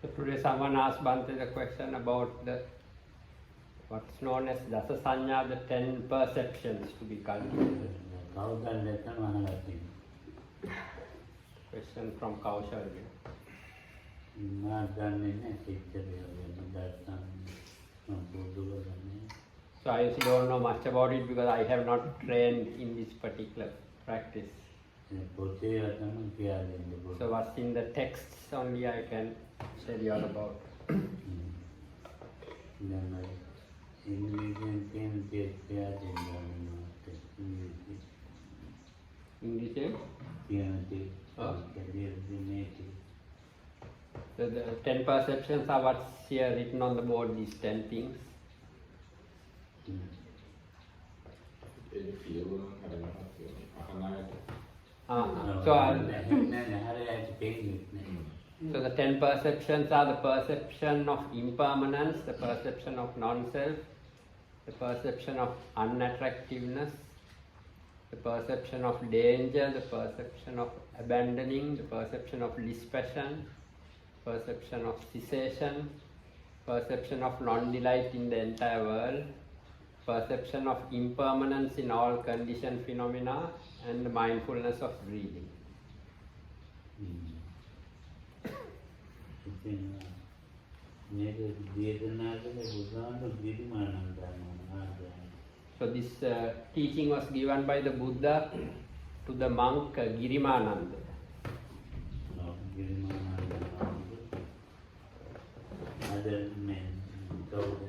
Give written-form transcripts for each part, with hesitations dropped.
So today someone asked Bhante the question about the what's known as Dasa Sanya, the 10 perceptions to be cultivated. Question from Kaushalya. So I also don't know much about it because I have not trained in this particular practice. So what's in the texts only I can tell you all about. English? Oh. So the 10 perceptions are what's here written on the board, these 10 things. So the 10 perceptions are the perception of impermanence, the perception of non-self, the perception of unattractiveness, the perception of danger, the perception of abandoning, the perception of dispassion, perception of cessation, perception of non-delight in the entire world, perception of impermanence in all conditioned phenomena, and the mindfulness of breathing. So this teaching was given by the Buddha to the monk Girimananda. Other men told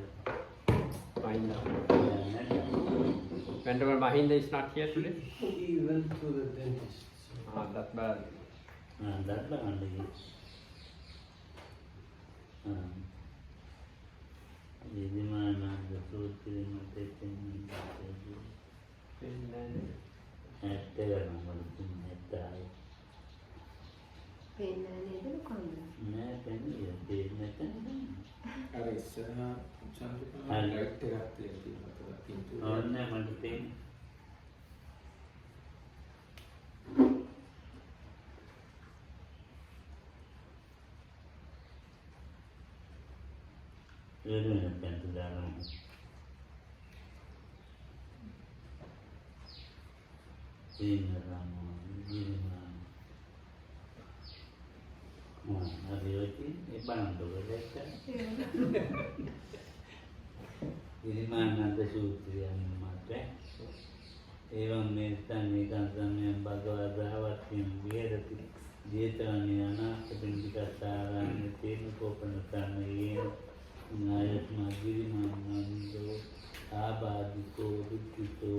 Venerable Mahinda is not here today? He went to the dentist. Ah, that's bad. that's the only. Girimananda Girimananda sutraya-2022 evam metta-nikam samyam bhagavadāvatyam viharati jetavani anāthapindikasārāni tenukopanattāmayena nāyasmā Girimanando ābādiko dukkito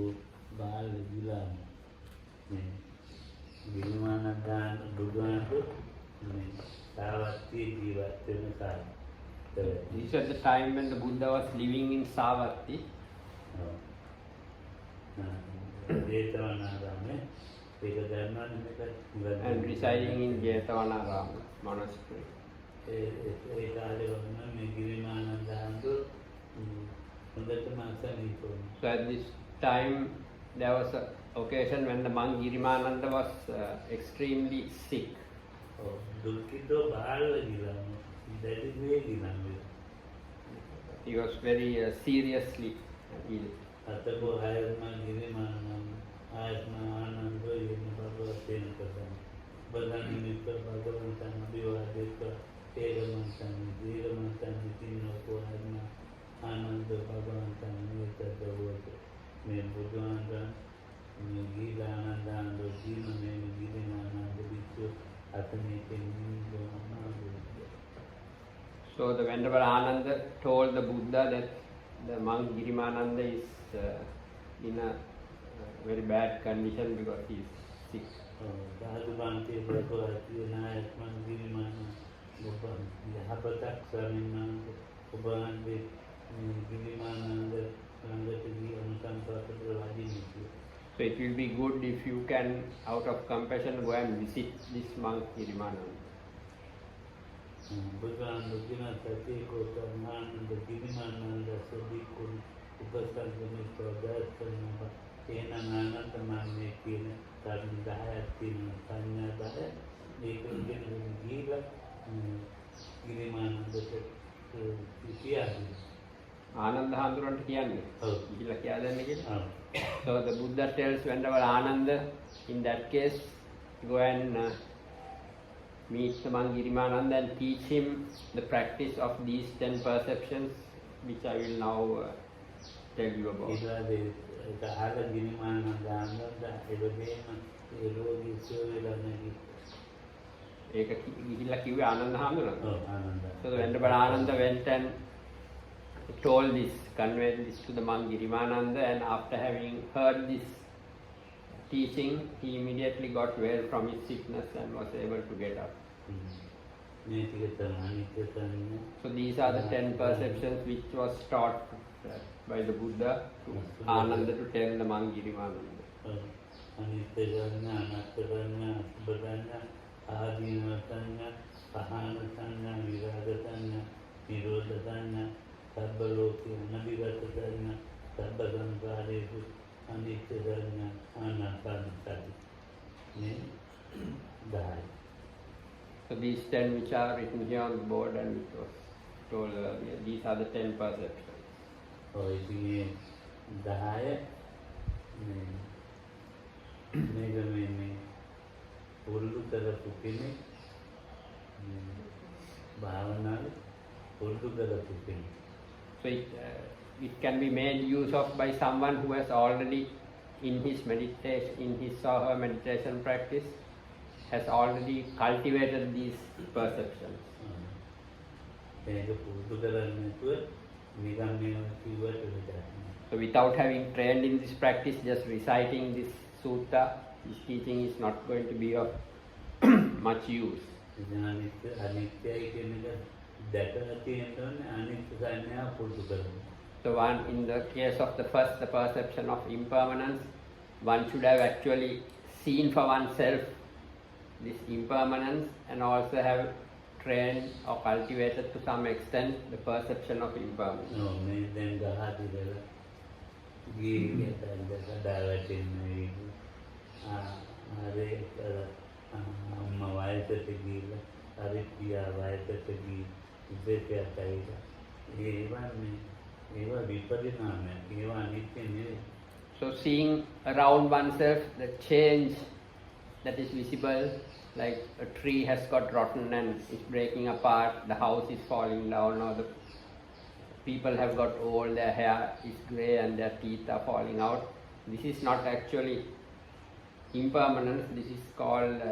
bāla-gilāma. Girimananda Buddhāntu Savatthi jivattena kāla. This was the time when the Buddha was living in Savatthi. And residing in Jetavana monastery. So at this time there was an occasion when the monk Girimananda was extremely sick. He was very seriously ill. So the Venerable Ananda told the Buddha that the monk Girimananda is in a very bad condition because he is sick. So it will be good if you can, out of compassion, go and visit this monk Girimananda. ගිරිමානන්දට කියාදී. Ananda හාමුදුරන්ට කියන්නේ. ඔව්. ගිහිල්ලා කියා දෙන්න කියලා. ඔව්. So the Buddha tells Venerable Ananda, in that case, go and meet among Girimananda and teach him the practice of these 10 perceptions, which I will now tell you about. ඊළඟ ඒක ආග ගිරිමානන්ද ආනන්ද එවදේම ඒ රෝගී සුවේලා නැති. ඒක ගිහිල්ලා කිව්වේ ආනන්ද හාමුදුරන්ට. ඔව් Ananda. So the Venerable Ananda went and told this, conveyed this to the monk Girimananda, and after having heard this teaching, he immediately got well from his sickness and was able to get up. මේ ටික තමයි අනිත්‍ය සංඥා. So these are the 10 perceptions which was taught by the Buddha to Ananda to tell the monk Girimananda. අනිත්‍ය සංඥා, අනාත්ම සංඥා, සුභ සංඥා, ආදීනව සංඥා, පහන සංඥා, විරාග සංඥා, නිරෝධ සංඥා, සබ්බ ලෝකේ අනිවිගත සංඥා, සබ්බ සංකාරේසු අනිත්‍ය සංඥා, අනාත්ම සති. මේ 10. So these 10 which are written here on the board and which was told earlier, these are the 10 perceptions. ඔය ඉතින් 10 මේ පුරුදු කරපු කෙනෙක් භාවනාවේ පුරුදු කරපු කෙනෙක්. So it can be made use of by someone who has already in his meditation, in his or her meditation practice, has already cultivated these perceptions. ඒක පුරුදු කරන්නේ නැතුව නිකන් මේවා කිව්වට විතරයි. So without having trained in this practice, just reciting this sutta, this teaching is not going to be of much use. ඉතින් අනිත්‍යයි කියන එක දැකලා තියෙනවනේ අනිත්‍ය සංඥා පුරුදු කරනවා. So one, in the case of the first, the perception of impermanence, one should have actually seen for oneself this impermanence and also have trained or cultivated to some extent the perception of impermanence. No, මේ දැන් ගහදී දලා ගියේ දැන් ආරේ අම්මා වයසට ගිහිල්ලා හරි පියා වයසට ගිහින් ඉතිරියට ඇවිල්ලා ඒවා විපරිණාමයක්. ඒවා අනිත්‍ය නෙවෙයි. So seeing around oneself the change that is visible, like a tree has got rotten and is breaking apart, the house is falling down, or the people have got old, their hair is grey and their teeth are falling out. This is not actually impermanence, this is called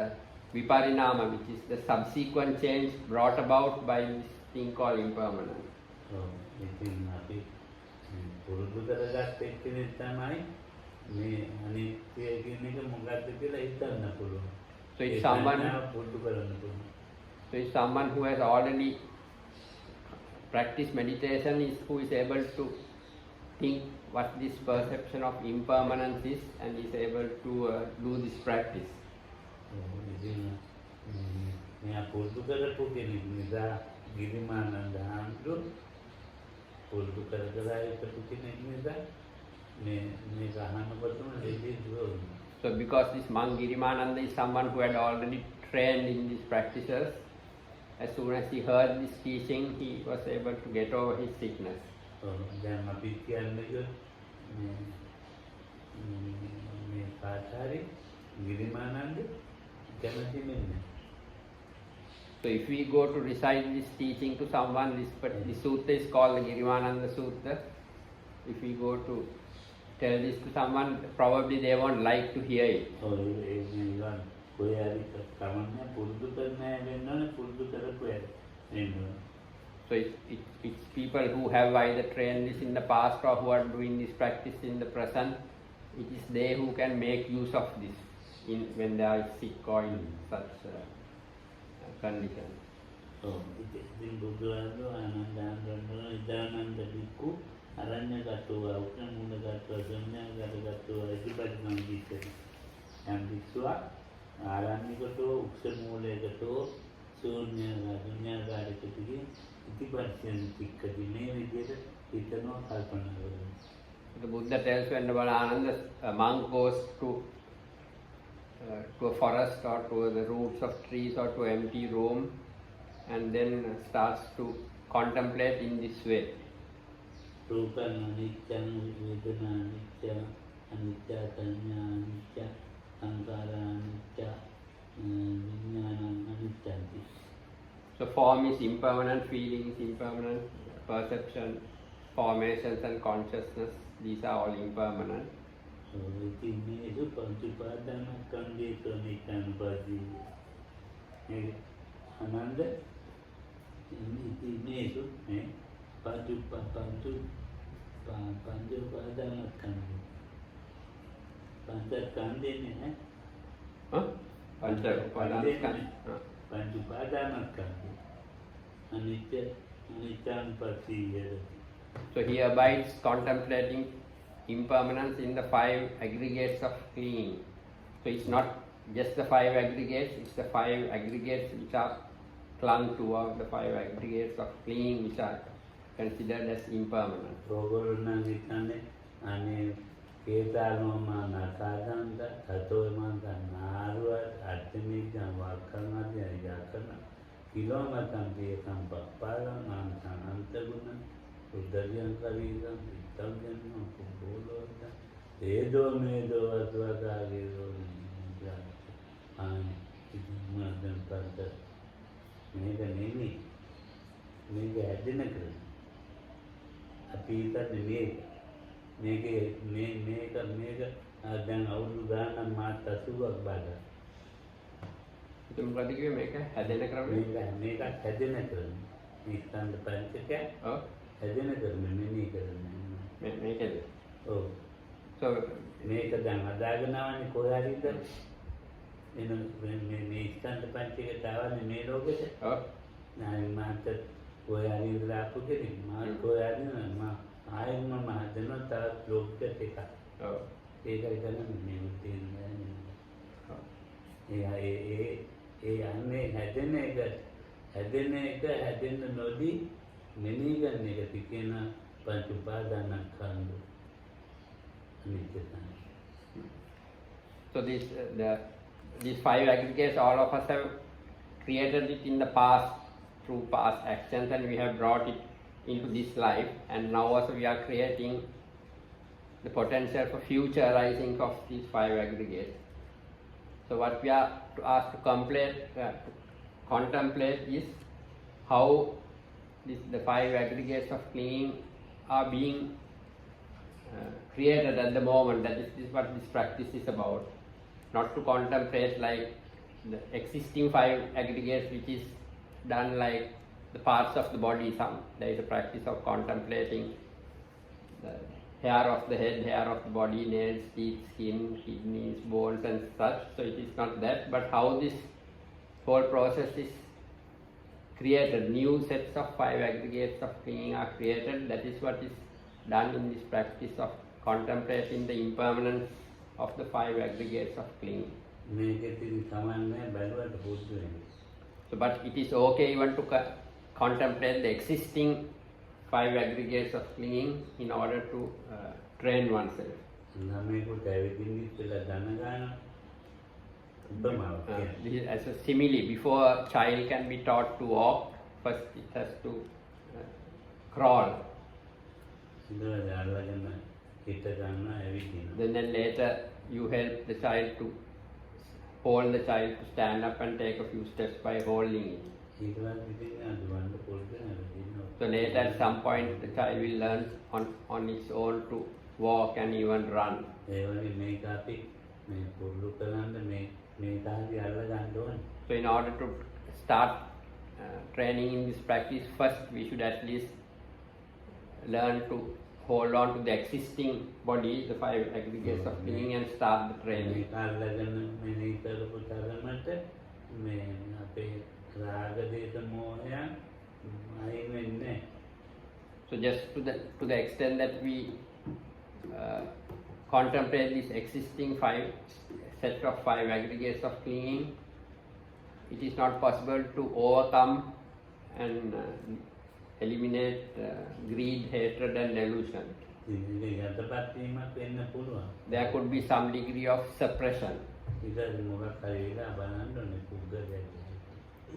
viparinama, which is the subsequent change brought about by this thing called impermanence. ඉතින් අපි පුරුදු කරගත්ත එක්කෙනෙක් තමයි මේ අනිත්‍ය කියන එක මොකක්ද කියලා හිතන්න පුළුවන්. So if someone පුරුදු කරන්න පුළුවන්. So if someone who has already practiced meditation is who is able to think what this perception of impermanence is and is able to do this practice. ඉතින් මෙයා පුරුදු කරපු කෙනෙක් නිසා ගිරිමානන්ද හාමුදුරුවෝ පුරුදු කරලා ඉපදු කෙනෙක් නිසා මේ ගහනකොටම දෙවි දුවන. So because this monk Girimananda is someone who had already trained in these practices, as soon as he heard this teaching, he was able to get over his sickness. දැන් අපි කියන්නේ මේ පාඨාරි ගිරිමානන්ද කැමති වෙන්නේ. So if we go to recite this teaching to someone, this sutta is called the Girimananda Sutta. If we go to tell this to someone, probably they won't like to hear it. So it's people who have either trained this in the past or who are doing this practice in the present. It is they who can make use of this when they are sick or in such conditions. ඉතින් බුදුරජාණන් ආනන්ද බික්කු අරඤ්‍යගතෝ උපමුණගතෝ ශුන්‍යගතෝ ඉතිපරිණාම දීසේ යම් විශ්වා ආරණ්‍යගතෝ උක්ෂමූලයගතෝ ශුන්‍යගාරිකතිගේ ඉතිපරිණාම තික්කදී මේ විදිහට හිතනවා කල්පනා කරනවා. The Buddha tells Venerable Ananda, a monk goes to a forest or to the roots of trees or to an empty room and then starts to contemplate in this way. Rupan anicca, vedana anicca, anicca sanya anicca, sankara anicca, vijnana anicca. So form is impermanent, feeling is impermanent, perception, formations and consciousness, these are all impermanent. So iti mesu panchupadana kandito nikanpati. Ananda iti mesu panchupadana kandi. Panchakandi ne panchupadana kandi. Anicca pati. So he abides contemplating impermanence in the 5 aggregates of clinging. So it's not just the 5 aggregates, it's the 5 aggregates which are clung to, or the 5 aggregates of clinging which are considered as impermanent. Ketaloma nakadanda, Katoimanta Narua, Artemisia, Vakamadi, Yakana, Kilomatampi, Kampapara, Antaguna, Udarian Kariga, Italian, Kubolo, Edo Medo, Atwada, and Madam Panther. Make a name, make a dinner. A pizza, make a then Audugana Mata Subaka. You can make a hadanagram. Make a hadinagram. You stand the Panchaka? Oh, Hadinagram, make it. Oh, So make a Damadagana and Koyarita. You know, when we stand the Panchaka Tower and made over it. oh, Now, Master Koyarindra Pukin, Koyarina. I am not that look at it. oh, Take a name. Hadin the Nodi, Meniga Negatikina, Panchupadana Kandu. so these 5 aggregates, all of us have created it in the past through past actions, and we have brought it into this life, and now also we are creating the potential for future arising of these 5 aggregates. So what we are asked to contemplate is how the 5 aggregates of clinging are being created at the moment. That is what this practice is about. Not to contemplate like the existing 5 aggregates which is done like the parts of the body. There is a practice of contemplating the hair of the head, hair of the body, nails, teeth, skin, kidneys, bones and such. So it is not that, but how this whole process is created. New sets of 5 aggregates of clinging are created. That is what is done in this practice of contemplating the impermanence of the 5 aggregates of clinging. So, but it is okay even to contemplate the existing 5 aggregates of clinging in order to train oneself. This is as a simile. Before a child can be taught to walk, first it has to crawl. Then later you help the child to hold the child to stand up and take a few steps by holding it. So later at some point the child will learn on its own to walk and even run. So in order to start training in this practice, first we should at least learn to hold on to the existing body, the 5 aggregates of clinging, and start the training. So just to the extent that we contemplate this existing set of 5 aggregates of clinging, it is not possible to overcome and eliminate greed, hatred and delusion. There could be some degree of suppression.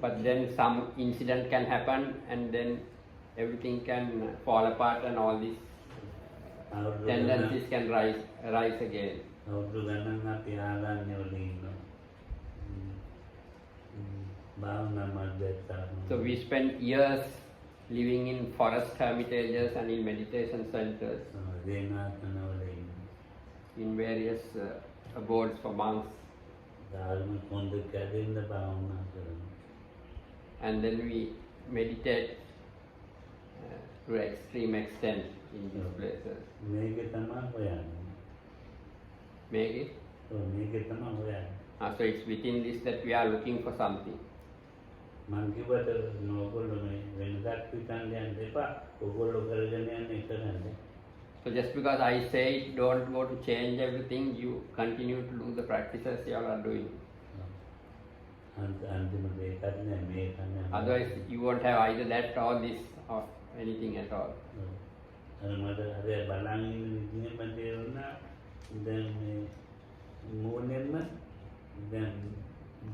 but then some incident can happen and then everything can fall apart and all these tendencies can rise again. අවුරුදු ගණන් අපි ආරණ්‍ය වල ඉන්නවා. භාවනා මධ්‍යස්ථාන. So we spend years living in forest hermitages and in meditation centers, දේනාසන වල ඉන්නවා. in various abodes for monks, ධර්ම කොන්ද කැදෙන්න භාවනා කරනවා. and then we meditate to extreme extent in these places. මේක තමයි හොයන්නේ. Make it. මේක තමයි හොයන්නේ. So it's within this that we are looking for something. මං කිව්වට නෝගොල්ලෝ මේ වෙනදක් පිටන් යන්න එපා. ඔයගොල්ලෝ කරගෙන යන්න කරන්නේ. So just because I say don't go to change everything, you continue to do the practices you all are doing. අන්තිමට ඒකත් නෑ මේක නෑ. Otherwise you won't have either that or this or anything at all. අර මට අර බලන් ඉන්න විදිහම තේරුණා. දැන් මේ මොනෙන්න දැන්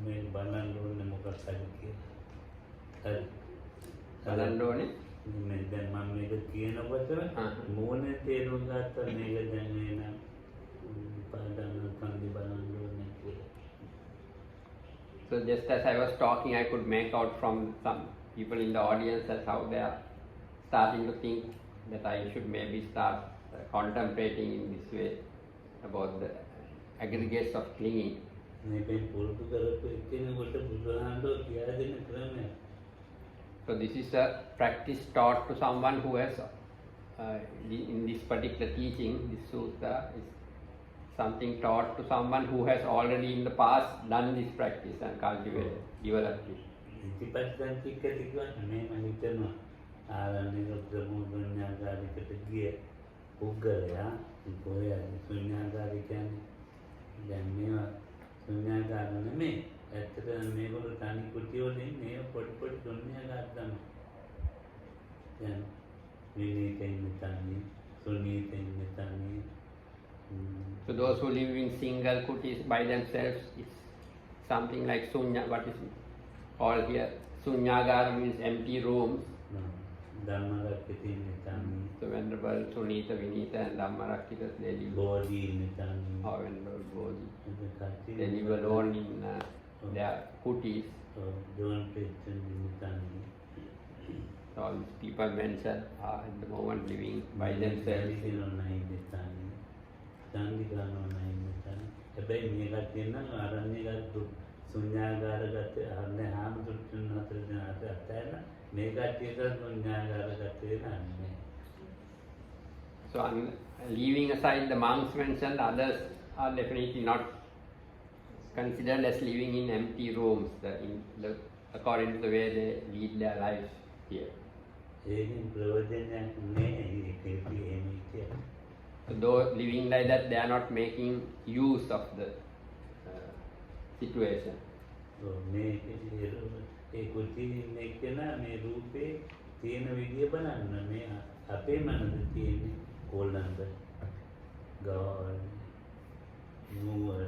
මේ බලන් ඕනේ මොකක්ද කියලා. හරි. බලන්න ඕනේ. මේ දැන් මම මේක කියනකොට මොනේ තේරුම් ගත්ත මේක දැන් එන පාඩම් කන්දි බලන් ඕනේ කියලා. So just as I was talking, I could make out from some people in the audience as how they are starting to think that I should maybe start contemplating in this way about the aggregates of clinging. මේකෙන් පුරුදු කරපු එක්කෙනෙකුට බුදුහාමුදුරුවෝ කියලා දෙන ක්‍රමය. So this is a practice taught to someone who has, in this particular teaching, this sutta is something taught to someone who has already in the past done this practice and cultivated, developed it. ඉතිපස්සෙන් ටික ටික මේ මම හිතනවා ආරණ්‍ය ප්‍රමුඛඥාකාරිකට ගිය පුද්ගලයා කොහේ ශුන්‍යාකාරී කියන්නේ දැන් මේවා ශුන්‍යාකාර නෙමෙයි. ඇත්තටම මේගොල්ලෝ තනි කුටි වල ඉන්නේ පොඩි පොඩි ශුන්‍යාකාර තමයි. දැන් විනීතෙන් තනි ශුන්‍යිතෙන් තනි. So those who live in single kutis by themselves, it's something like sunya, what is called here, sunyagara means empty rooms. ධම්මරක්කිතින් තනි. So Venerable Sunita, Vinita and Dhammarakhitas, they live බෝධි තනි. or Venerable Bodhi. They live alone in their kutis. Don't question තනි. All these people mentioned are at the moment living by themselves. හැබැයි මේක තියෙනවා ආරණ්‍යගත ශුන්‍යාගාරගත අරන්නේ හාමුදුරුවෝ හතර දෙනාට අතහැරලා මේක ඇත්තට ශුන්‍යාගාරගත වෙනන්නේ. So leaving aside the monks mentioned, others are definitely not considered as living in empty rooms according to the way they lead their lives here. ඒකෙන් ප්‍රයෝජනයක් නෑ ඒකේ කියන්නේ. So though living like that, they are not making use of the situation. ඒ කුටි මේකන මේ රූපේ තියෙන විදිය බලන්න මේ අපේ මනස තියෙන්නේ කොල්ලන්ද ගාල් නුවර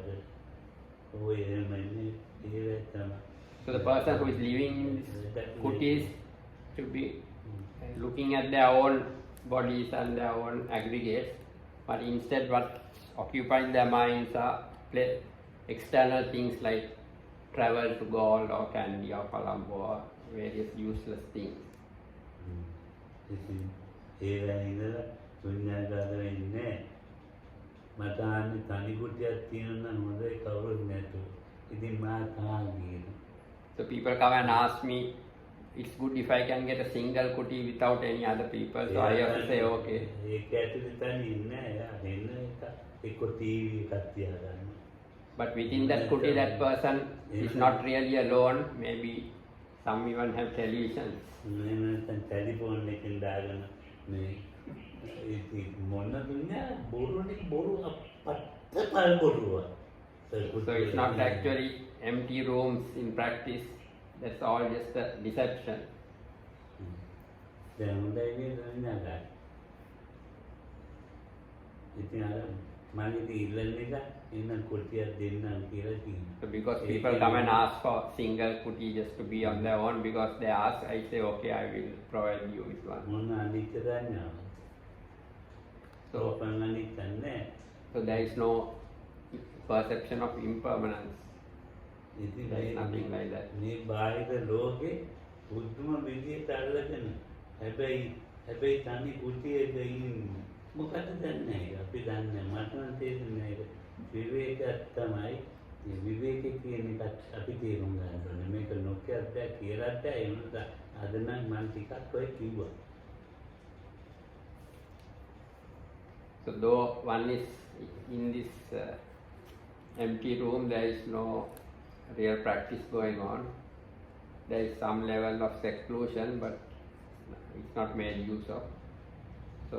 ඔය එමන්නේ ඒ තමයි. So the person who is living in this kutis should be looking at their own bodies and their own aggregates, but instead what occupying their minds are external things like travel to gold or candy or Colombo or various useless things. ඒවා ඉඳලා ශුන්‍යාකාරව ඉන්නේ මට ආන්නේ තනි කුටියක් තියෙනවා නම් හොඳයි කවුරුත් නැතුව. ඉතින් මා තාගියේ. So people come and ask me, it's good if I can get a single kuti without any other people. So I have to say okay. ඒක ඇතුලේ තනි ඉන්නේ යා එන්න එක ටීවී එකක් තියාගන්න. But within that kuti, that person is not really alone. Maybe some even have televisions. නැත්නම් ටෙලිෆෝන් එකෙන් දාගෙන මේ ඉතින් මොන දුන්නා බොරුනේ බොරු අපත් බොරුව. So it's not actually empty rooms in practice. That's all just a deception. දැන් හොඳයි නේද නේද? ඉතින් අර මගේ ඉල්ලන එක එන්න කොටියක් දෙන්නම් කියලා කියනවා. So because people come and ask for single kuti just to be on their own, because they ask, I say, okay, I will provide you with one. මොන අනිත්‍ය දන්නවා. So, රූපං අනිත්‍ය නැහැ. so there is no perception of impermanence. ඉතින් There is nothing like that. මේ බාහිර ලෝකේ බුද්ධම විදියට අල්ලගෙන හැබැයි තනි කුටියක ඉන්නේ. මොකද දන්නේ අපි දන්නේ මට නම් තේරෙන්නේ නැහැ. විවේකයක් තමයි. මේ විවේකේ කියන එකත් අපි තේරුම් ගන්න ඕනේ. මේක නොකියත් බෑ කියලාත් බෑ. ඒ නිසා අද නම් මම ටිකක් ඔය කිව්වා. So though one is in this empty room, there is no real practice going on. There is some level of seclusion, but it's not made use of. So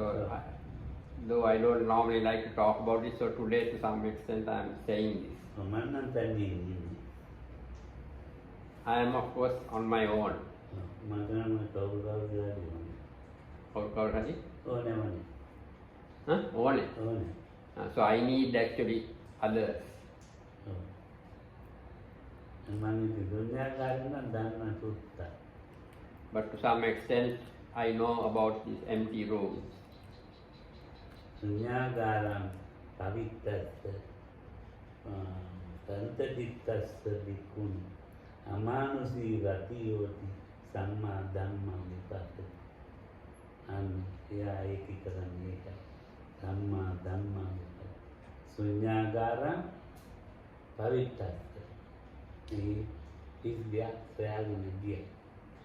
though I don't normally like to talk about it, so today to some extent I am saying this. මම නම් තනියෙන් ඉන්නේ. I am of course on my own. මට නම් කවුරුහරි Or Raji? ඕනේ. Huh? Only. So I need actually others. මම ඉතින් දුන්නාකාරයෙන් නම් දන්නා සුත්තා. But to some extent I know about these empty rooms. Sunyagaram pavittasya santadittasya bhikkhun amanusi ratiyoti samma dhamma vipassati. එයා ඒකී කරන්නේ ඒකයි. සම්මා ධම්මා විපස්සති. ශුන්‍යාගාරං පවිත්තස්ස.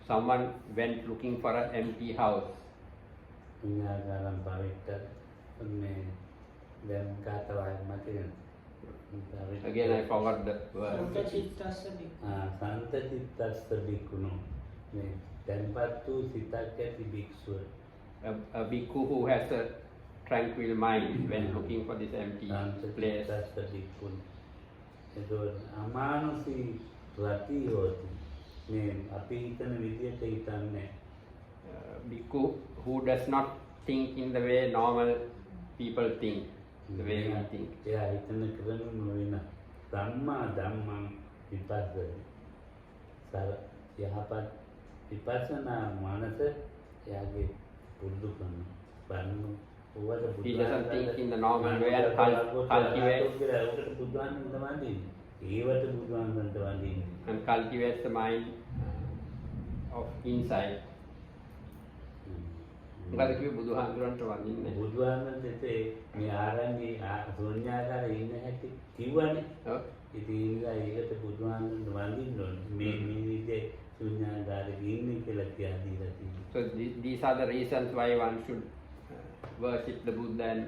Someone went looking for an empty house. ශුන්‍යාගාරං පවිත්තස්ස. දැන් කාතවයි මතකද? Again I forgot the word. සන්තචිත්තස්ස බික්ඛුනෝ. මේ තැන්පත් වූ සිතක් ඇති භික්ෂුව. A bhikkhu who has a tranquil mind when looking for this empty place. අමානුෂී රති හොති. මේ අපි හිතන විදියට හිතන්නේ. Bhikkhu who does not think in the way normal people think, the way we think. එයා හිතන ක්‍රම වෙන සම්මා ධම්මං විපස්සති. යහපත් විපස්සනා මානස එයාගේ පුරුදු කරනවා. He doesn't think in the normal way and cultivates the mind of insight. මොකද කිව්වේ බුදුහාමුදුරන්ට වඳින්නේ. බුදුහාමුදුරන්ට මේ ආරණ්‍ය ශුන්‍යාකාරයේ ඉන්න හැටි කිව්වනේ. ඔව්. ඉතින් ඒකට බුදුහාමුදුරන්ට වඳින්න ඕනේ. මේ විදිහේ ශුන්‍යාකාරයේ ඉන්නේ කියලා කියලා දීලා තියෙනවා. So these are the reasons why one should worship the Buddha and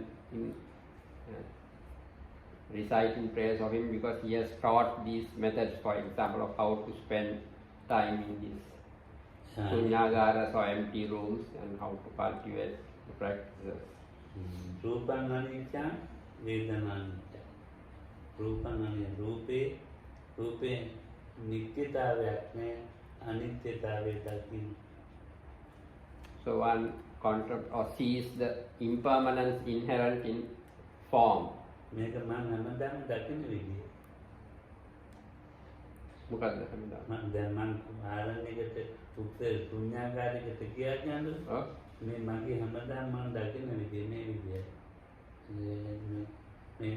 reciting prayers of him, because he has taught these methods, for example, of how to spend time in these sunyagaras or empty rooms and how to cultivate the practices. Rupang anicca, vedana anicca. Rupang anicca, rupe nityatavayak mein anityataveta ki. So one or sees the impermanence inherent in form. මේක මම හැමදාම දකින්න විදිය. මොකක්ද හැමදාම? මම දැන් මම ආරණ්‍යයකට උත්තර ශුන්‍යාකාරයකට ගියා කියන්නේ. ඔව්. මේ මගේ හැමදාම මම දකින්න විදිය මේ විදිය. මේ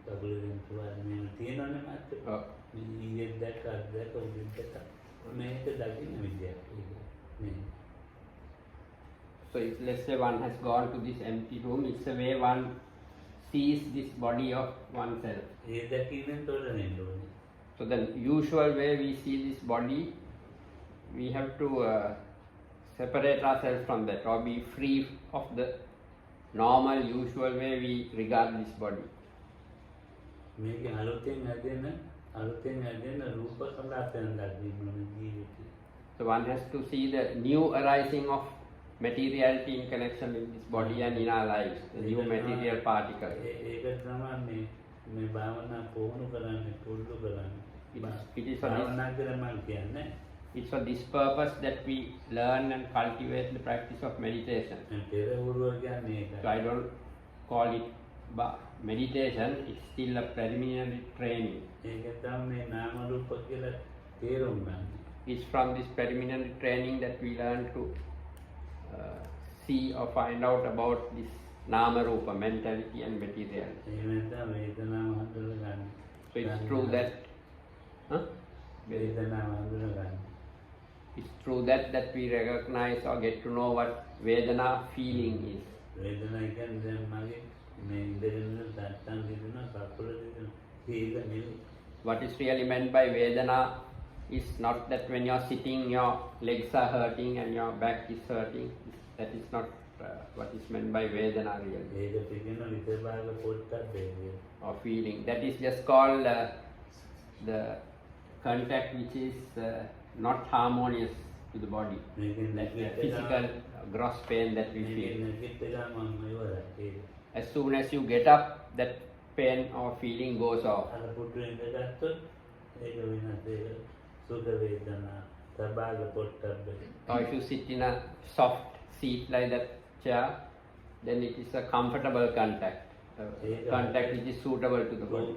කබලෙන් තුවාල මේ තියෙනවනේ මාත්. ඔව්. මේ ඊයේ දැක්ක උදින් දැක්ක. මේක දකින්න විදිය. මේ So if let's say one has gone to this empty room, it's the way one sees this body of oneself. So the usual way we see this body, we have to separate ourselves from that, or be free of the normal usual way we regard this body. So one has to see the new arising of materiality in connection with this body and in our lives, the new material particles. It's for this purpose that we learn and cultivate the practice of meditation. So I don't call it But meditation is still a preliminary training. ඒක තමයි මේ නාම රූප කියලා තේරුම් ගන්න. It's from this preliminary training that we learn to see or find out about this nama rupa, mentality and material. එහෙම නැත්නම් වේදනාව හඳුන ගන්න. So it's true that වේදනාව හඳුන ගන්න. it's true that we recognize or get to know what Vedana feeling is. වේදනාව කියන්නේ දැන් මගේ මේ ඉඳගෙන තත්තන් දිනන කකුල දිනන ඒක නෙවෙයි. What is really meant by Vedana is not that when you're sitting your legs are hurting and your back is hurting. That is not what is meant by Vedana really. ඒක පිටින විතරභාග පොට්ටක් or feeling. That is just called the contact which is not harmonious to the body. That physical gross pain that we feel. As soon as you get up, that pain or feeling goes off. Or if you sit in a soft seat like that chair, then it is a comfortable contact. Contact which is suitable to the body.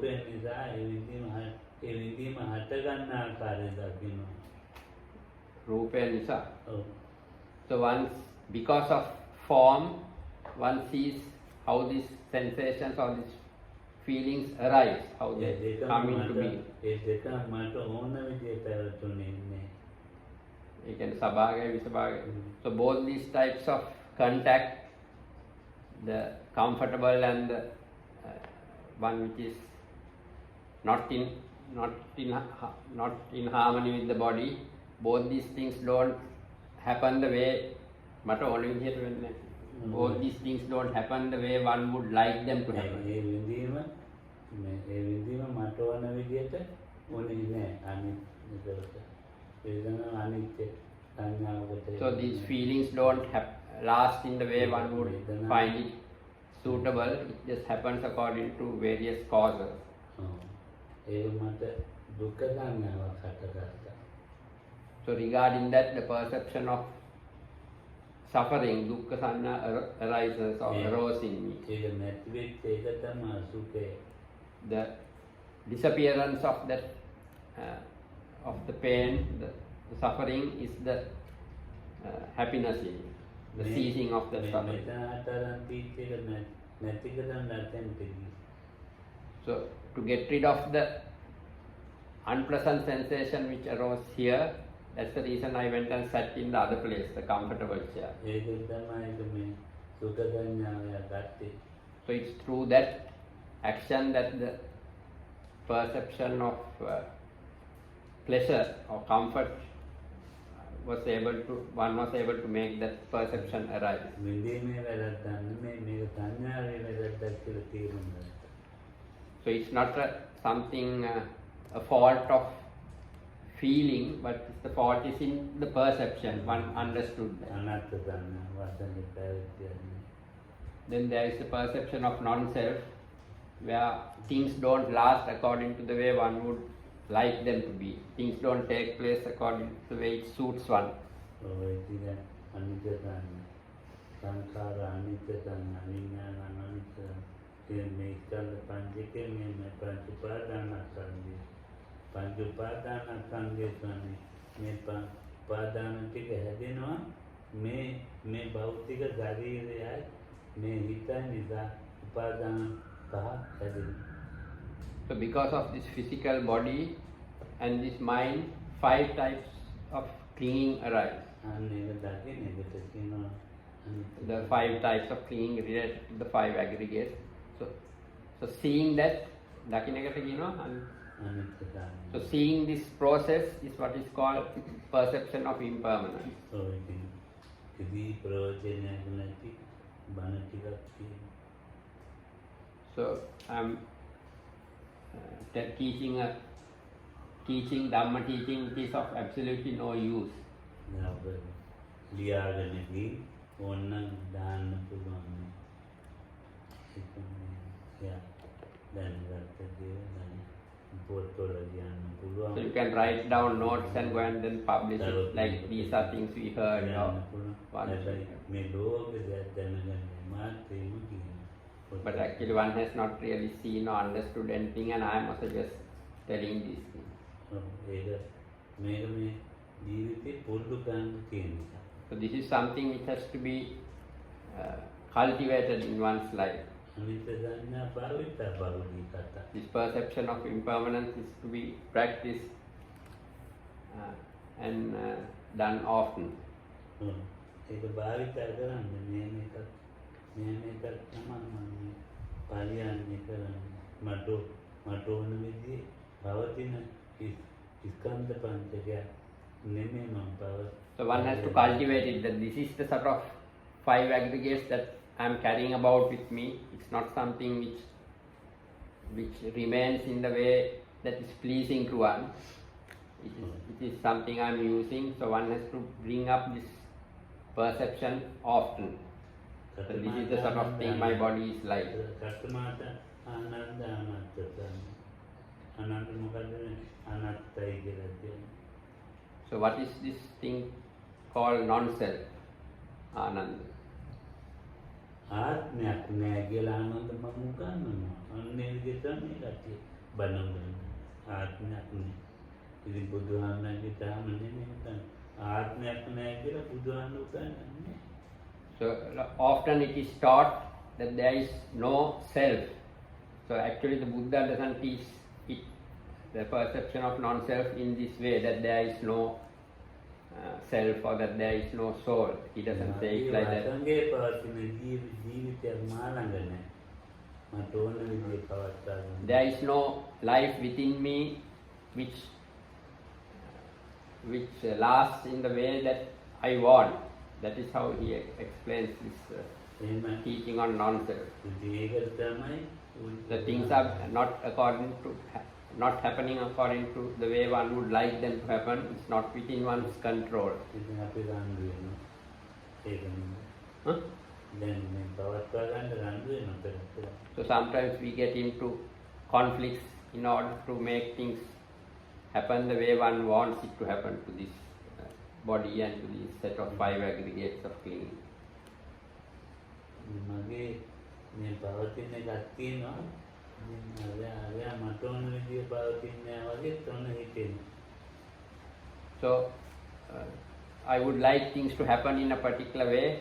Rupa Nisa. So once, because of form, one sees how these sensations or these feelings arise, how they come into being. You can sabhaga, visabhaga. So both these types of contact, the comfortable and the one which is not in harmony with the body, both these things don't happen the way both these things don't happen the way one would like them to happen. So these feelings don't last in the way one would find it suitable. It just happens according to various causes. So regarding that, the perception of suffering, dukkha sanna arises or arose in me. The disappearance of that of the pain, the suffering is the happiness in me. The ceasing of the suffering. So to get rid of the unpleasant sensation which arose here, that's the reason I went and sat in the other place, the comfortable chair. So it's through that action that the perception of pleasure or comfort one was able to make that perception arise. So it's not something, a fault of feeling, but the fault is in the perception. One understood that. Then there is the perception of non-self, where things don't last according to the way one would like them to be. Things don't take place according to the way it suits one. So because of this physical body and this mind, 5 types of clinging arise. The 5 types of clinging related to the 5 aggregates. So seeing that, so seeing this process is what is called perception of impermanence. So I'm teaching Dhamma teaching which is of absolutely no use. So you can write down notes and go and then publish it, like these are things we heard or what. But actually one has not really seen or understood anything, and I am also just telling these things. So this is something which has to be cultivated in one's life. This perception of impermanence is to be practiced and done often. So one has to cultivate it, that this is the sort of 5 aggregates that I am carrying about with me. It's not something which remains in the way that is pleasing to one. It is something I am using, so one has to bring up this perception often. So this is the sort of thing my body is like. So what is this thing called non-self? Ananda. ආත්මයක් නෑ කියලා ආනන්ද මම උගන්වනවා. අන්නේ විදිහට තමයි කට්ටිය බණ උගන්වන්නේ. ආත්මයක් නෑ. ඉතින් බුදුහාමගේ තාම නෙමෙයි උගන්වන්නේ. ආත්මයක් නෑ කියලා බුදුහාම උගන්වන්නේ. So often it is taught that there is no self. So actually the Buddha doesn't teach it, the perception of non-self in this way, that there is no self or that there is no soul. He doesn't say it like that. There is no life within me which lasts in the way that I want. That is how he explains this teaching on non-self. The things are not happening according to the way one would like them to happen. It's not within one's control. Huh? So sometimes we get into conflicts in order to make things happen the way one wants it to happen to this body and to this set of 5 aggregates of clinging. So I would like things to happen in a particular way,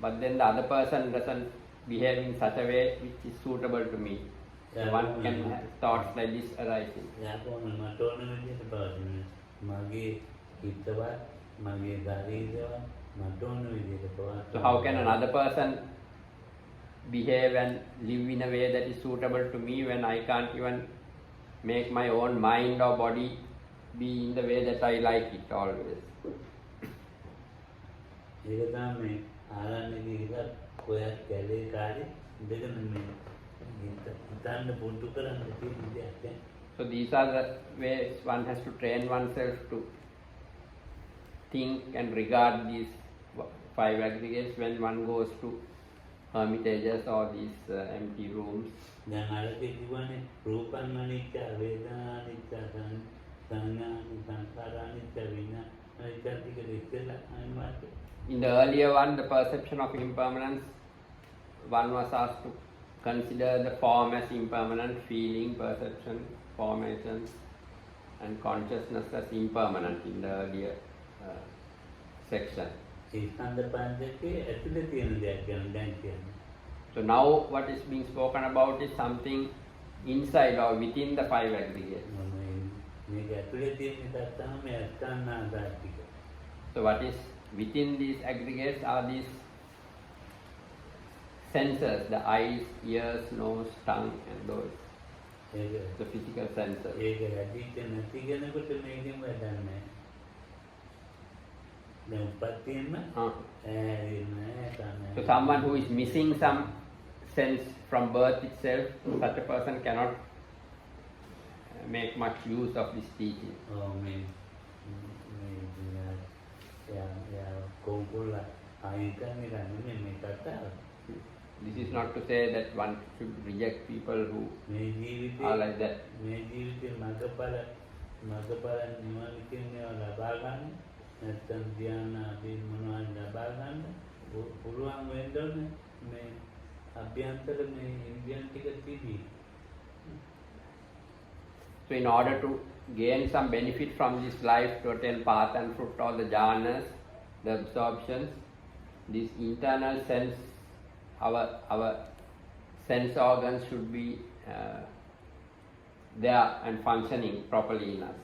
but then the other person doesn't behave in such a way which is suitable to me. So one can have thoughts like this arising. So how can another person behave and live in a way that is suitable to me when I can't even make my own mind or body be in the way that I like it always? So these are the ways one has to train oneself to think and regard these 5 aggregates when one goes to hermitages or these empty rooms. In the earlier one, the perception of impermanence, one was asked to consider the form as impermanent, feeling, perception, formations and consciousness as impermanent in the earlier section. So now what is being spoken about is something inside or within the 5 aggregates. So what is within these aggregates are these senses, the eyes, ears, nose, tongue and those, the physical senses. So someone who is missing some sense from birth itself, such a person cannot make much use of this teaching. This is not to say that one should reject people who are like that. අභ්‍යන්තර මේ Indian ටික තිබී. So in order to gain some benefit from this life, to attain path and fruit, all the jhanas, the absorptions, this internal sense, our sense organs should be there and functioning properly in us.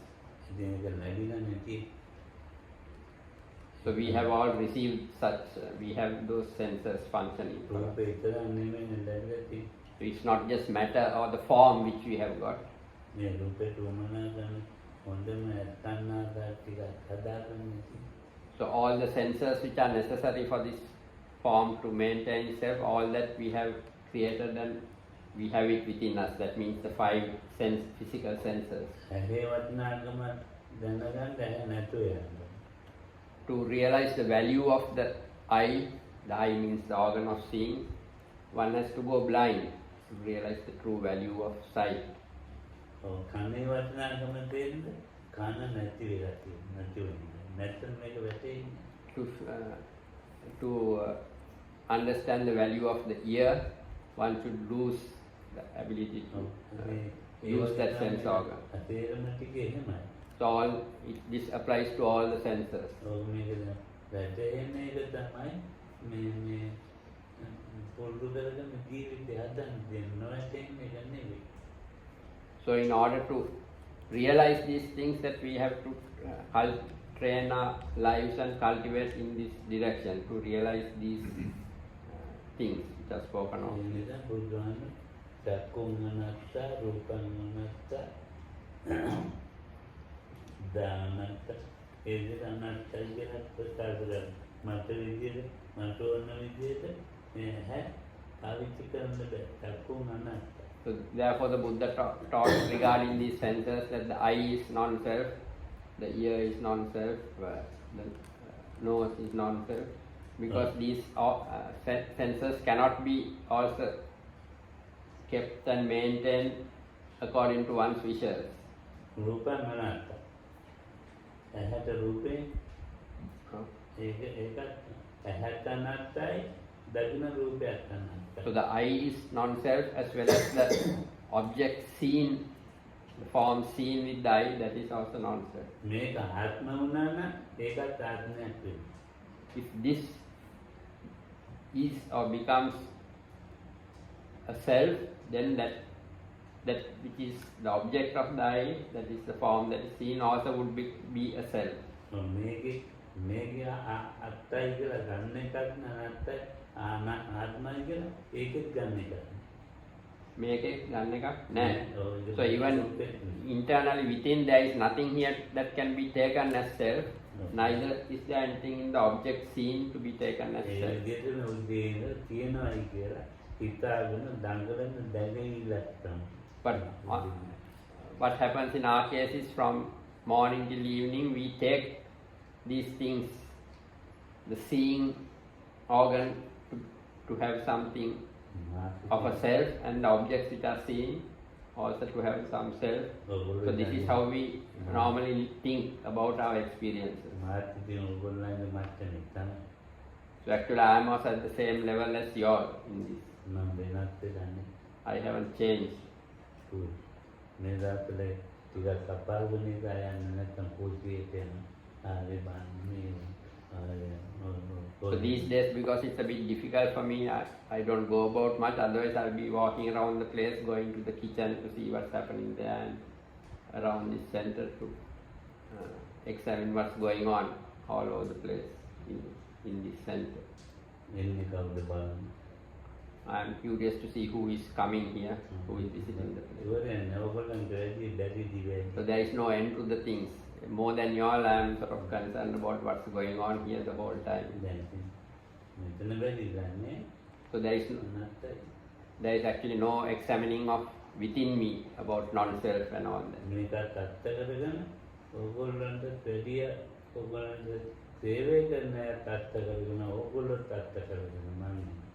So we have all received such, we have those senses functioning. So it's not just matter or the form which we have got. So all the senses which are necessary for this form to maintain itself, all that we have created and we have it within us. That means the five physical senses. To realize the value of the eye means the organ of seeing, one has to go blind to realize the true value of sight. To understand the value of the ear, one should lose the ability to use that sense organ. So this applies to all the senses. So in order to realize these things, that we have to train our lives and cultivate in this direction to realize these things which are spoken of. So therefore the Buddha taught regarding these senses that the eye is non-self, the ear is non-self, the nose is non-self, because these senses cannot be also kept and maintained according to one's wishes. So the eye is non-self, as well as the object seen, the form seen with the eye, that is also non-self. If this is or becomes a self, then that which is the object of the eye, that is the form that is seen, also would be a self. So even internally within, there is nothing here that can be taken as self, neither is there anything in the object seen to be taken as self. But what happens in our case is, from morning till evening we take these things, the seeing organ to have something of a self, and the objects which are seen also to have some self. So this is how we normally think about our experiences. So actually I am also at the same level as you are in this. I haven't changed. So these days, because it's a bit difficult for me, I don't go about much. Otherwise I'll be walking around the place, going to the kitchen to see what's happening there, and around this center to examine what's going on all over the place in this center. I am curious to see who is coming here, who is visiting the place. So there is no end to the things. More than you all, I am sort of concerned about what's going on here the whole time. So there is actually no examining of within me about non-self and all that.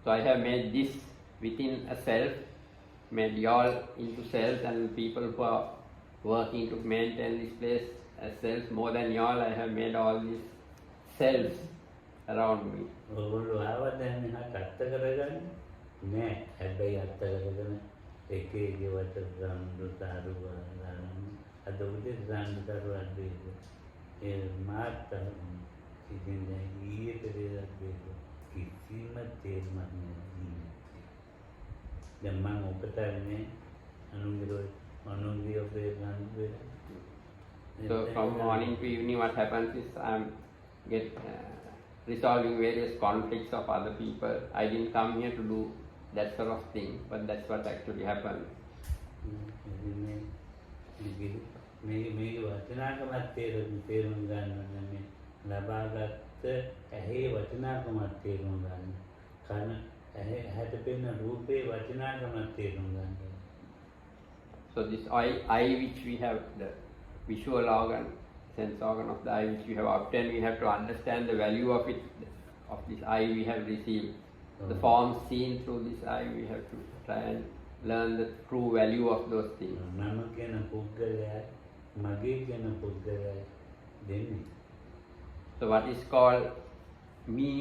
So I have made this within a self, made you all into self, and people who are working to maintain this place as self. More than you all, I have made all these selves around me. නෑ හැබැයි අත්තරගෙන එක වට රන්දු තරුවා අද උදේ රන්දු තරුවා දෙක ඒ මාත් ඉතින් ඊයේ පෙරේදා දෙක කිසිම තේරුමක් නෑ දැන් මම ඔකටනේ අනුන්ගේ ඔබේ රන්දු So from morning to evening, what happens is I'm resolving various conflicts of other people. I didn't come here to do that sort of thing, but that's what actually happened. මේ වචනාකමත් තේරුම් ගන්න මේ ලබාගත්ත ඇහි වචනාකමත් තේරුම් ගන්න කන ඇහැට පෙනෙන රූපේ වචනාකමත් තේරුම් ගන්න. So this eye which we have, the visual organ, sense organ of the eye which we have obtained, we have to understand the value of it, of this eye we have received. The forms seen through this eye, we have to try and learn the true value of those things. මම කියන පුද්ගලයා මගේ කියන පුද්ගලයා දෙන්නේ. So what is called me,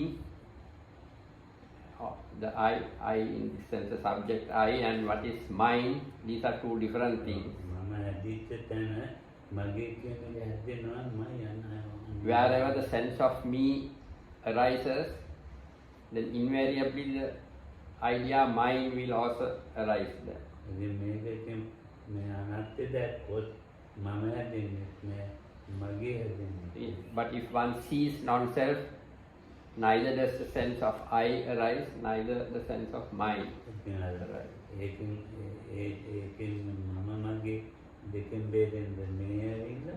the I in this sense, the subject I, and what is mine, these are two different things. මම ඇදිච්ච තැන මගේ කියන එක හැදෙනවා මම යනවා. Wherever the sense of me arises, then invariably the idea mine will also arise there. ඉතින් මේකෙන් මේ අනාත්මය දැක්කොත් මම හැදෙන්නේ නෑ මගේ හැදෙන්නේ. But if one sees non-self, neither does the sense of I arise, neither the sense of mine arise. ඒකෙන් මම මගේ දෙකෙන් බෙදෙන්න මේ ඇවිල්ලා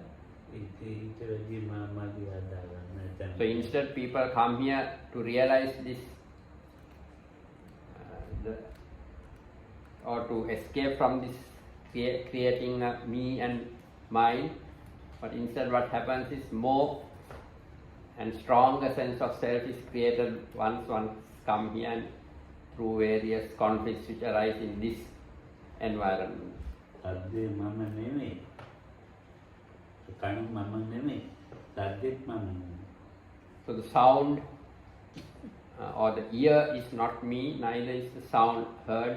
ඊට වැඩි මගේ අදාගන්න. So instead people come here to realize this or to escape from this creating me and mine, but instead what happens is more and stronger sense of self is created once one come here and through various conflicts which arise in this environment. අද්දේ මම නෙමෙයි. කන මම නෙමෙයි. සද්දෙත් මම නෙමෙයි. So the sound or the ear is not me, neither is the sound heard.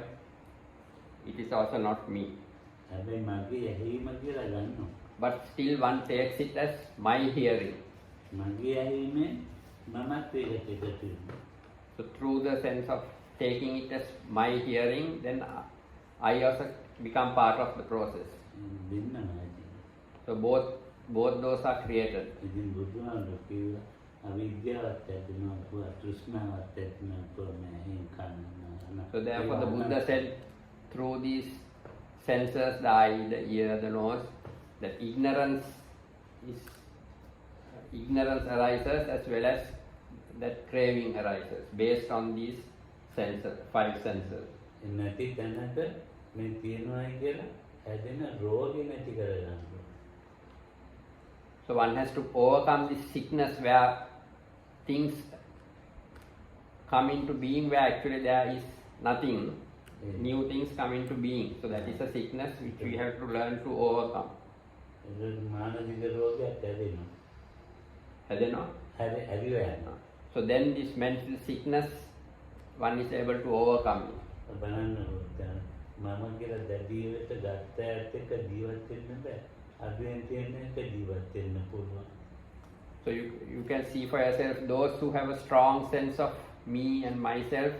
It is also not me. හැබැයි මගේ ඇහිම කියලා ගන්නවා. But still one takes it as my hearing. මගේ ඇහිමෙන් මමත් ඒකට එකතු වෙනවා. So through the sense of taking it as my hearing, then I also become part of the process. So both those are created. ඉතින් බුදුහාමුදුරුවෝ කිව්වා අවිද්‍යාවත් ඇතිවෙනවා තෘෂ්ණාවත් ඇතිවෙනවා මේ කන. So therefore the Buddha said through these senses, the eye, the ear, the nose, that ignorance arises as well as that craving arises based on these senses, 5 senses. නැති තැනක මේ තියනවායි කියලා හැදෙන රෝගී නැති කරගන්න. So one has to overcome this sickness where things come into being where actually there is nothing. New things come into being. So that is a sickness which we have to learn to overcome. මානසික රෝගයක් හැදෙනවා. හැදෙනවා? හැදිලා යනවා. So then this mental sickness, one is able to overcome it. බලන්න මම කියලා දැඩියට ගත්ත ඇත්ත එක ජීවත් වෙන්න බෑ. අදෙන් තියෙන එක ජීවත් වෙන්න පුළුවන්. So you can see for yourself, those who have a strong sense of me and myself,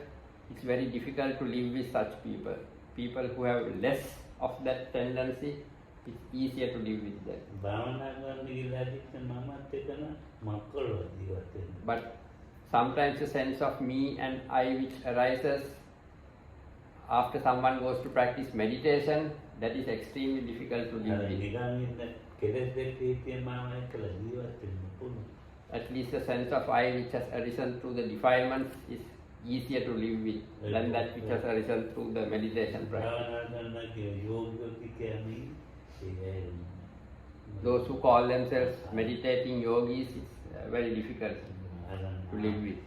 it's very difficult to live with such people. People who have less of that tendency, it's easier to live with them. භාවනා කරන ඉලාදිත් මමත් එතන මක්කලව ජීවත් වෙන්න. But sometimes the sense of me and I which arises after someone goes to practice meditation, that is extremely difficult to live with. නිකන් ඉන්න කෙලෙස් දෙක තියෙන මම එක්කලා ජීවත් වෙන්න පුළුවන්. At least the sense of I which has arisen through the defilements is easier to live with than that which has arisen through the meditation practice. Those who call themselves meditating yogis, it's very difficult to live with.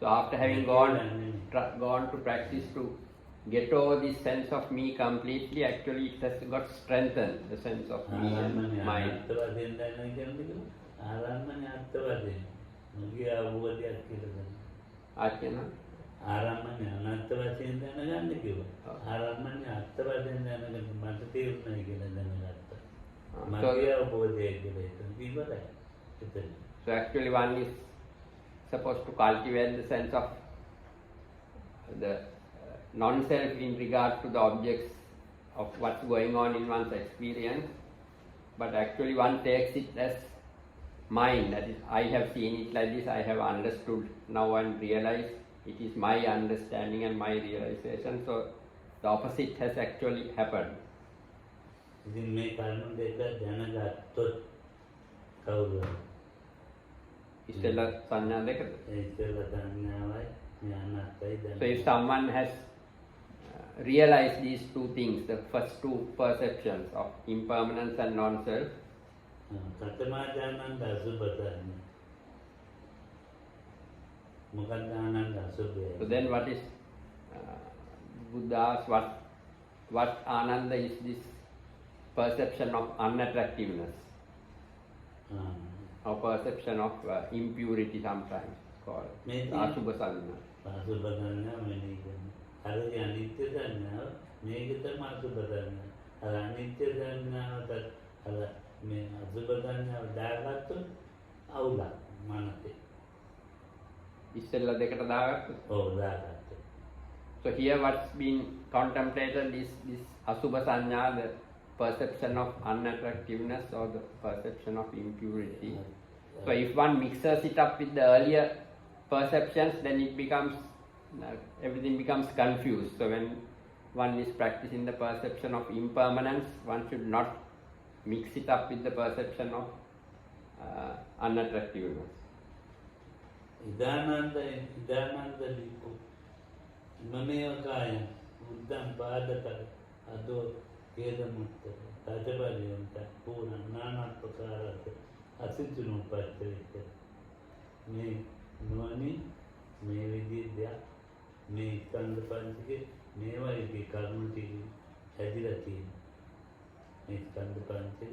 So after having gone to practice to get over this sense of me completely, actually it has got strengthened, the sense of me and ආරම්මණය mind. අනත්තවාදයෙන් දැනන කියන්නේ ආරම්මණය අත්තවාදයෙන්. මුගේ අවබෝධයක් කියලා ගන්න. Ajna? ආරම්මණය අනත්ත වශයෙන් දැනගන්න කිව්වා. ආරම්මණය අත්ත වශයෙන් දැනගන්න මට තේරුණා කියලා දැනගත්තා. මගේ අවබෝධය කියලා හිතන ඉවරයි. එතන. So actually one is supposed to cultivate the sense of the non-self in regard to the objects of what's going on in one's experience, but actually one takes it as mine, that is, I have seen it like this, I have understood now and realized it is my understanding and my realization, so the opposite has actually happened. ඉතින් මේ කරුණු දෙක දැනගත්තොත් කවුද? ඉස්සෙල්ලා සංඥා දෙකද? ඒ ඉස්සෙල්ලා සංඥාවයි මේ අනාත්මයි දැන. So if someone has realized these two things, the first two perceptions of impermanence and non-self, කතමාජානන්ද අසුබතන්නේ. මොකක්ද Ananda අසුබය? so then what is Buddha's, what Ananda is this perception of unattractiveness, or perception of impurity sometimes called Asubha Sanna. අසුබ සංඥා මෙනෙහි කරනවා. අර අනිත්‍ය සංඥාව මේක තමයි අසුබ සංඥා. අර අනිත්‍ය සංඥාවට අර මේ අසුබ සංඥාව දාගත්තොත් අවුලක් මනසේ. ඉස්සෙල්ලා දෙකට දාගත්තා. ඔව් දාගත්තා. So here what's been contemplated is this Asubha Sanya, the perception of unattractiveness or the perception of impurity. So if one mixes it up with the earlier perceptions, then it becomes, everything becomes confused. So when one is practicing the perception of impermanence, one should not mix it up with the perception of unattractiveness. ඉදානන්ද ලිපු මමේවකාය උද්දම් පාදක අදෝ කේදමුත්ත තජබලියන්ත පූර්ණ නානත්පකාරත අසිතුනු පච්චරිත මේ නුවණි මේ විදිහට මේ ස්කන්ධ පංචකේ මේවා ඉති කර්ම ටික හැදිලා තියෙනවා. මේ ස්කන්ධ පංචකේ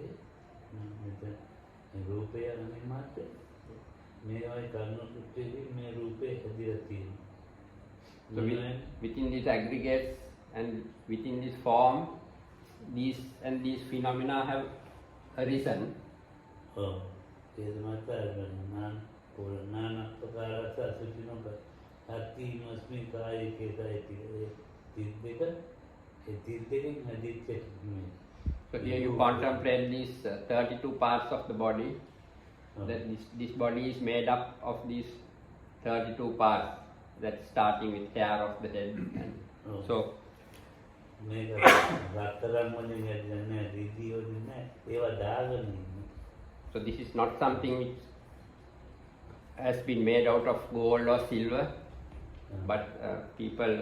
මෙතන රූපය අනිමාත්‍ය මේවායි කර්ම ටිකේ මේ රූපේ හැදිලා තියෙනවා. So within these aggregates and within this form, these phenomena have arisen. Oh, is matter nan purana prakarasa asutino ka ati masmi kaya keda tiddeka hadithe me. So here you contemplate these 32 parts of the body. That this body is made up of these 32 parts. That's starting with hair of the head. And so so this is not something which has been made out of gold or silver, but people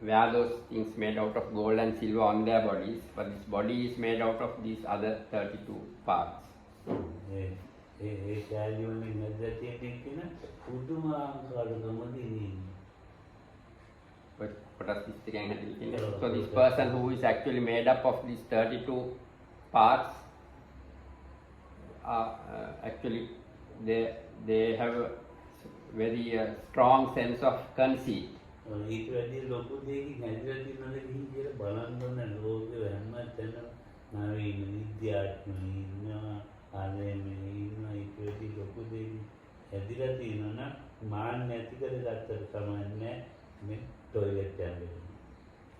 wear those things made out of gold and silver on their bodies, but this body is made out of these other 32 parts. But so this person who is actually made up of these 32 parts, actually they have a very strong sense of conceit.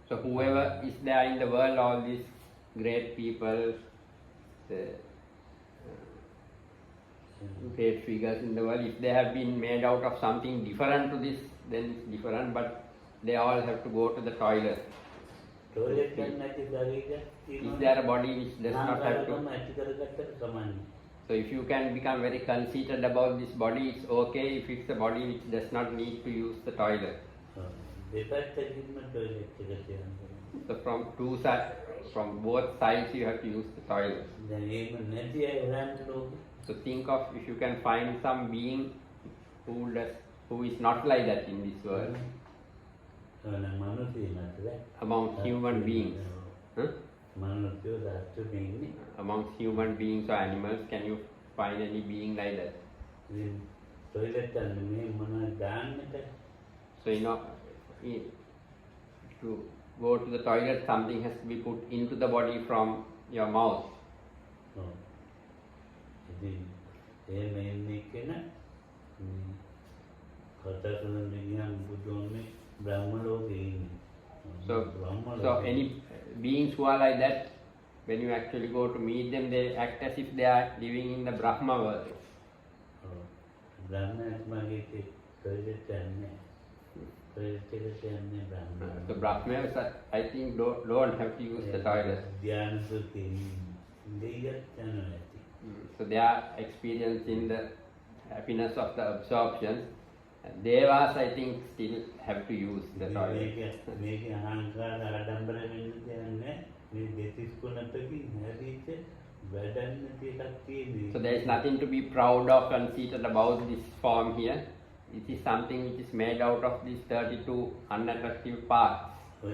So whoever is there in the world, all these great people, the great figures in the world, if they have been made out of something different to this, then it's different, but they all have to go to the toilet. Is there a body which does not have to? So if you can become very conceited about this body, it's okay if it's a body which does not need to use the toilet. So from both sides you have to use the toilet. So think of if you can find some being who is not like that in this world. among human beings. Huh? Among human beings or animals, can you find any being like that? So to go to the toilet, something has to be put into the body from your mouth. So any beings who are like that, when you actually go to meet them, they act as if they are living in the Brahma world. So Brahmas, I think, don't have to use the toilet. So they are experiencing the happiness of the absorption. Devas, I think, still have to use the toilet. So there is nothing to be proud of, conceited about this form here. It is something which is made out of these 32 unattractive parts. So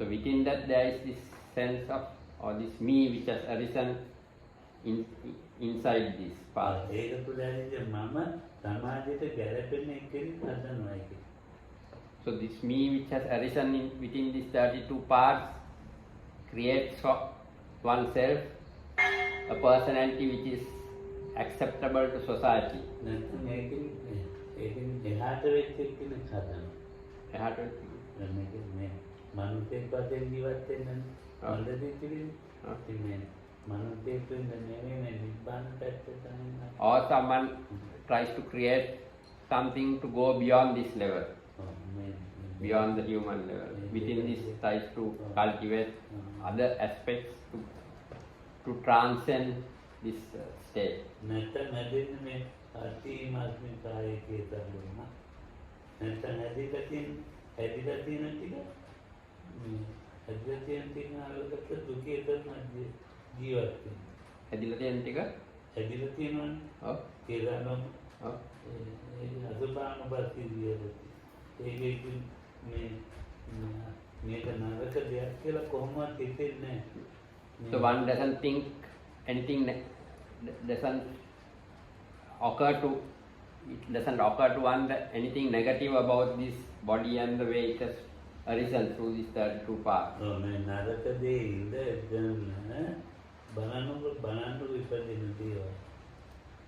within that there is this sense of, or this me which has arisen inside this part. So this me which has arisen within these 32 parts creates for oneself a personality which is acceptable to society. Or someone tries to create something to go beyond this level, beyond the human level. Within this tries to cultivate other aspects to transcend this state. So one doesn't think anything doesn't occur to one that anything negative about this body and the way it has arisen through these 32 parts.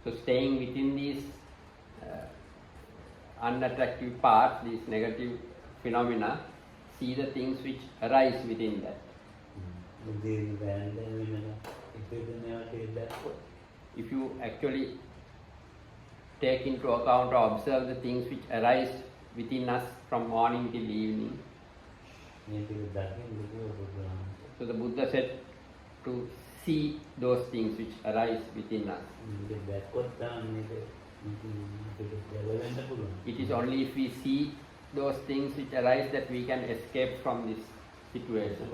So staying within these unattractive parts, these negative phenomena, see the things which arise within that. If you actually take into account or observe the things which arise within us from morning till evening, so the Buddha said to see those things which arise within us. It is only if we see those things which arise that we can escape from this situation.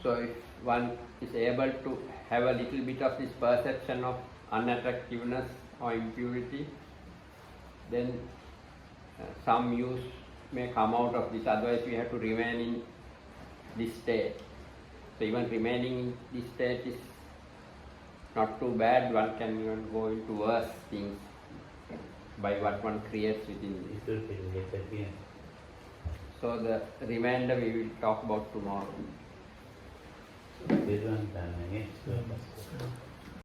So if one is able to have a little bit of this perception of unattractiveness or impurity, then some use may come out of this. Otherwise we have to remain in this state. So even remaining in this state is not too bad. One can even go into worse things by what one creates within this. So the remainder we will talk about tomorrow.